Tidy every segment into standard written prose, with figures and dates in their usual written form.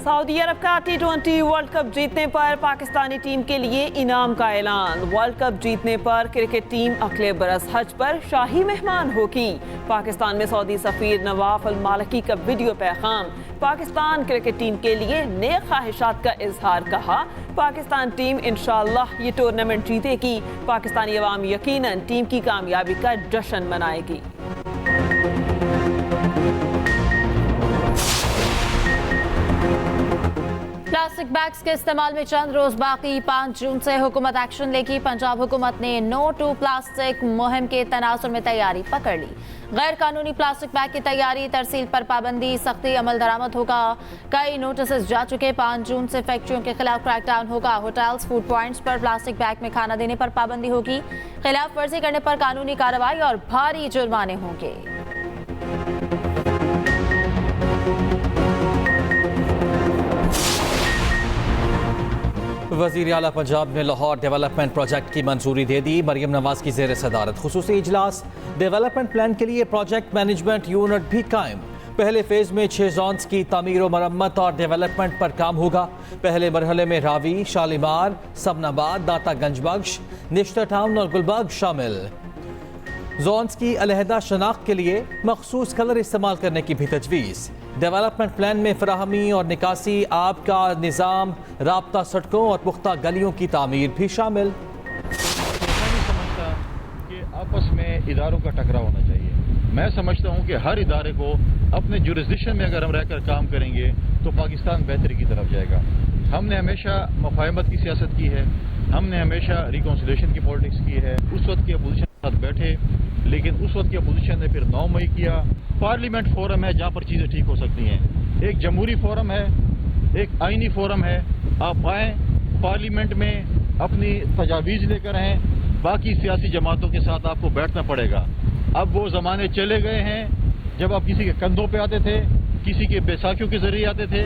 سعودی عرب کا T20 world cup جیتنے پر Pakistani team کے لیے انعام کا اعلان۔ ورلڈ کپ جیتنے پر کرکٹ ٹیم اگلے برس حج پر شاہی مہمان ہوگی۔ پاکستان میں سعودی سفیر نواف المالکی کا ویڈیو پیغام۔ پاکستان کرکٹ ٹیم کے لیے نیک خواہشات کا اظہار، کہا پاکستان ٹیم انشاءاللہ یہ ٹورنامنٹ جیتے گی۔ پاکستانی عوام یقیناً ٹیم کی کامیابی کا جشن منائے گی۔ پلاسٹک بیگز کے استعمال میں چند روز باقی، 5 جون سے حکومت ایکشن لے گی۔ پنجاب حکومت نے نو ٹو پلاسٹک مہم کے تناظر میں تیاری پکڑ لی۔ غیر قانونی پلاسٹک بیگ کی تیاری، ترسیل پر پابندی، سختی عمل درآمد ہوگا۔ کئی نوٹسز جا چکے۔ 5 جون سے فیکٹریوں کے خلاف کریک ڈاؤن ہوگا۔ ہوٹلز، فوڈ پوائنٹس پر پلاسٹک بیگ میں کھانا دینے پر پابندی ہوگی۔ خلاف ورزی کرنے پر قانونی کارروائی اور بھاری جرمانے ہوں گے۔ وزیر اعلیٰ پنجاب نے لاہور ڈیولپمنٹ پروجیکٹ کی منظوری دے دی۔ مریم نواز کی زیر صدارت خصوصی اجلاس۔ ڈیولپمنٹ پلان کے لیے پروجیکٹ مینجمنٹ یونٹ بھی قائم۔ پہلے فیز میں 6 زونز کی تعمیر و مرمت اور ڈیولپمنٹ پر کام ہوگا۔ پہلے مرحلے میں راوی، شالیمار، سمن آباد، داتا گنج بخش، نشتر ٹاؤن اور گلبرگ شامل۔ زونز کی علیحدہ شناخت کے لیے مخصوص کلر استعمال کرنے کی بھی تجویز۔ ڈیولپمنٹ پلان میں فراہمی اور نکاسی آب کا نظام، رابطہ سڑکوں اور پختہ گلیوں کی تعمیر بھی شامل۔ میں نہیں سمجھتا کہ آپس میں اداروں کا ٹکراؤ ہونا چاہیے۔ میں سمجھتا ہوں کہ ہر ادارے کو اپنے جورسڈکشن میں اگر ہم رہ کر کام کریں گے تو پاکستان بہتری کی طرف جائے گا۔ ہم نے ہمیشہ مفاہمت کی سیاست کی ہے، ہم نے ہمیشہ ریکنسیلیشن کی پالیٹکس کی ہے۔ اس وقت کی اپوزیشن کے ساتھ بیٹھے، لیکن اس وقت کی اپوزیشن نے پھر 9 مئی کیا۔ پارلیمنٹ فورم ہے جہاں پر چیزیں ٹھیک ہو سکتی ہیں، ایک جمہوری فورم ہے، ایک آئینی فورم ہے۔ آپ آئیں پارلیمنٹ میں اپنی تجاویز لے کر آئیں، باقی سیاسی جماعتوں کے ساتھ آپ کو بیٹھنا پڑے گا۔ اب وہ زمانے چلے گئے ہیں جب آپ کسی کے کندھوں پہ آتے تھے، کسی کے بیساکھیوں کے ذریعے آتے تھے۔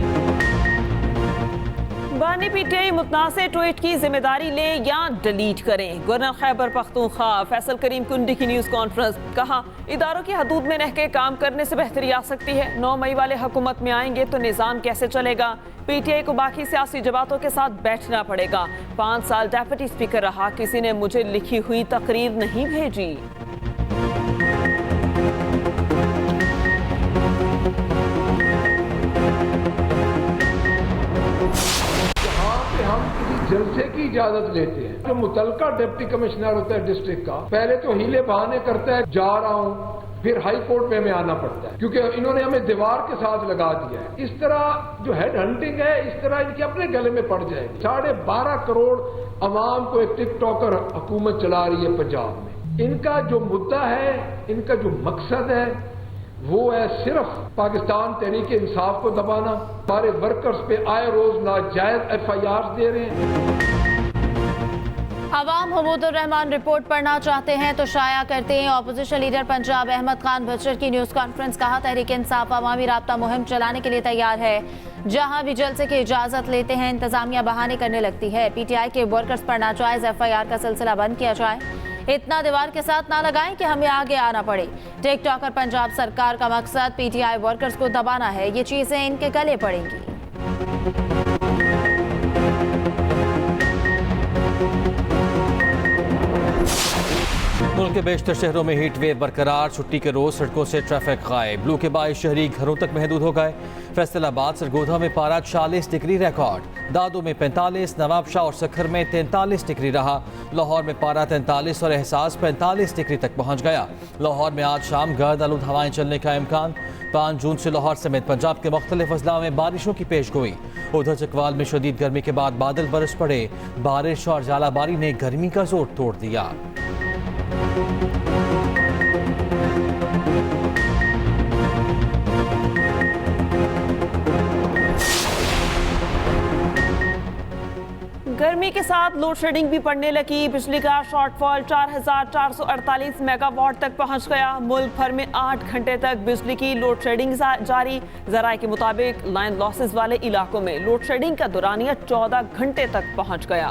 بانی پی ٹی آئی متنازع ٹویٹ کی ذمہ داری لیں یا ڈیلیٹ کریں۔ گورنر خیبر پختونخوا فیصل کریم کنڈی کی نیوز کانفرنس، کہا اداروں کی حدود میں رہ کے کام کرنے سے بہتری آ سکتی ہے۔ 9 مئی والے حکومت میں آئیں گے تو نظام کیسے چلے گا؟ پی ٹی آئی کو باقی سیاسی جماعتوں کے ساتھ بیٹھنا پڑے گا۔ 5 سال ڈیپٹی اسپیکر رہا، کسی نے مجھے لکھی ہوئی تقریر نہیں بھیجی۔ ہم کسی جلسے کی اجازت لیتے ہیں، جو متعلقہ ڈپٹی کمشنر ہوتا ہے ڈسٹرکٹ کا، پہلے تو ہیلے بہانے کرتا ہے جا رہا ہوں، پھر ہائی کورٹ میں ہمیں آنا پڑتا ہے کیونکہ انہوں نے ہمیں دیوار کے ساتھ لگا دیا ہے۔ اس طرح جو ہیڈ ہنٹنگ ہے، اس طرح ان کے اپنے گلے میں پڑ جائے گی۔ 12.5 کروڑ عوام کو ایک ٹک ٹاکر حکومت چلا رہی ہے پنجاب میں۔ ان کا جو مدعا ہے، ان کا جو مقصد ہے، وہ ہے صرف پاکستان تحریک انصاف کو دبانا۔ ہمارے ورکرز پہ آئے روز ناجائز FIR دے رہے ہیں۔ عوام حمود الرحمان رپورٹ پڑھنا چاہتے ہیں تو شائع کرتے ہیں۔ اپوزیشن لیڈر پنجاب احمد خان بچر کی نیوز کانفرنس، کہا تحریک انصاف عوامی رابطہ مہم چلانے کے لیے تیار ہے۔ جہاں بھی جلسے کی اجازت لیتے ہیں انتظامیہ بہانے کرنے لگتی ہے۔ پی ٹی آئی کے ورکرز پر ناجائز FIR کا سلسلہ بند کیا جائے۔ اتنا دیوار کے ساتھ نہ لگائیں کہ ہمیں آگے آنا پڑے۔ ٹک ٹاکر پنجاب سرکار کا مقصد پی ٹی آئی ورکرز کو دبانا ہے، یہ چیزیں ان کے گلے پڑیں گی۔ ملک کے بیشتر شہروں میں ہیٹ ویو برقرار، چھٹی کے روز سڑکوں سے ٹریفک غائب، لو کے باعث شہری گھروں تک محدود ہو گئے۔ فیصل آباد سرگودھا میں پارہ 40 ڈگری ریکارڈ، دادو میں 45، نواب شاہ اور سکھر میں 43 ڈگری رہا۔ لاہور میں پارہ 43 اور احساس 45 ڈگری تک پہنچ گیا۔ لاہور میں آج شام گرد آلود ہوائیں چلنے کا امکان۔ 5 جون سے لاہور سمیت پنجاب کے مختلف اضلاع میں بارشوں کی پیش گوئی۔ ادھر چکوال میں شدید گرمی کے بعد بادل برس پڑے، بارش اور ژالہ باری نے گرمی کا زور توڑ دیا۔ گرمی کے ساتھ لوڈ شیڈنگ بھی پڑنے لگی۔ بجلی کا شارٹ فال 4448 میگا واٹ تک پہنچ گیا۔ ملک بھر میں 8 گھنٹے تک بجلی کی لوڈ شیڈنگ جاری۔ ذرائع کے مطابق لائن لاسز والے علاقوں میں لوڈ شیڈنگ کا دورانیہ 14 گھنٹے تک پہنچ گیا۔